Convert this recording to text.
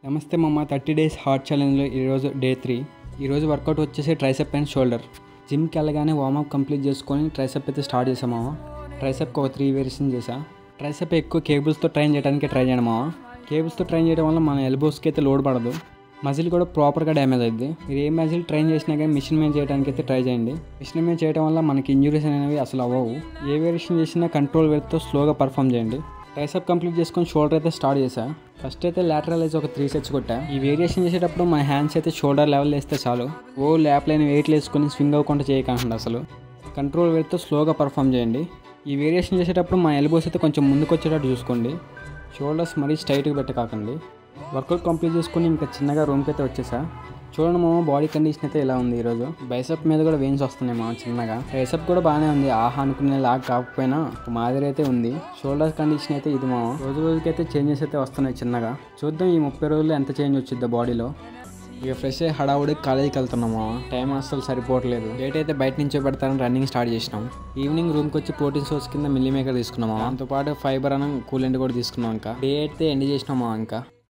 నమస్తే మమ్మ 30 days heart ఛాలెంజ్లో ఈరోజు డే 3. ఈరోజు వర్కౌట్ వచ్చేసి ట్రైసెప్ అండ్ షోల్డర్. జిమ్కి వెళ్ళగానే వార్మప్ కంప్లీట్ చేసుకొని ట్రైసెప్ అయితే స్టార్ట్ చేసామా. ట్రైసెప్కి ఒక 3 వేరియేషన్ చేసా. ట్రైసెప్ ఎక్కువ కేబుల్స్తో ట్రైన్ చేయడానికి ట్రై చేయడమా. కేబుల్స్తో ట్రైన్ చేయడం వల్ల మన ఎల్బోస్కి అయితే లోడ్ పడదు, మజిల్ కూడా ప్రాపర్గా డ్యామేజ్ అవుద్ది. మీరు ఏ మజిల్ ట్రైన్ చేసినా కానీ మిషన్ మీద చేయడానికి అయితే ట్రై చేయండి. మిషన్ మీద చేయడం వల్ల మనకి ఇంజురీస్ అనేవి అసలు అవ్వవు. ఏ వేరియేషన్ చేసినా కంట్రోల్ వెళ్తూ స్లోగా పర్ఫామ్ చేయండి. ట్రైసెప్ కంప్లీట్ చేసుకొని షోల్డర్ అయితే స్టార్ట్ చేశా. ఫస్ట్ అయితే లాటరల్ అయితే ఒక 3 సెట్స్ కొట్టా. ఈ వేరియేషన్ చేసేటప్పుడు మన హ్యాండ్స్ అయితే షోల్డర్ లెవెల్ వేస్తే చాలు. ల్యాప్ లైన్ వెయిట్లు వేసుకొని స్వింగ్ అవ్వకుండా చేయకండి. అసలు కంట్రోల్ వెళ్తూ స్లోగా పర్ఫామ్ చేయండి. ఈ వేరియేషన్ చేసేటప్పుడు మన ఎల్బోస్ అయితే కొంచెం ముందుకు వచ్చేటట్టు చూసుకోండి. షోల్డర్స్ మరీ స్ట్రైట్గా పెట్టకాకండి. వర్కౌట్ కంప్లీట్ చేసుకొని ఇంకా చిన్నగా రూమ్కి అయితే వచ్చేసా. చూడండి మా బాడీ కండిషన్ అయితే ఇలా ఉంది. ఈరోజు బైసెప్ మీద కూడా వెయిన్స్ వస్తున్నాయి మా చిన్నగా. ట్రైసెప్ కూడా బాగానే ఉంది, అనుకునే లాగా కాకపోయినా మాదిరి అయితే ఉంది. షోల్డర్ కండిషన్ అయితే ఇది మా రోజుకైతే చేంజెస్ అయితే వస్తున్నాయి చిన్నగా. చూద్దాం ఈ 30 రోజుల్లో ఎంత చేంజ్ వచ్చిందో బాడీలో. ఇక ఫ్రెష్ అయ్యి హడావుడికి కాలేజీకి వెళ్తున్నాము. టైం అసలు సరిపోవట్లేదు. డేట్ అయితే బయట నుంచే పెడతారని రన్నింగ్ స్టార్ట్ చేసినాం. ఈవినింగ్ రూమ్కి వచ్చి ప్రోటీన్ సోర్స్ కింద మిల్లీ మేకర్ తీసుకున్నాము. దాంతోపాటు ఫైబర్ అని కూలెంట్ కూడా తీసుకున్నాం. ఇంకా డే అయితే ఎండ్ చేసినామా. ఇంకా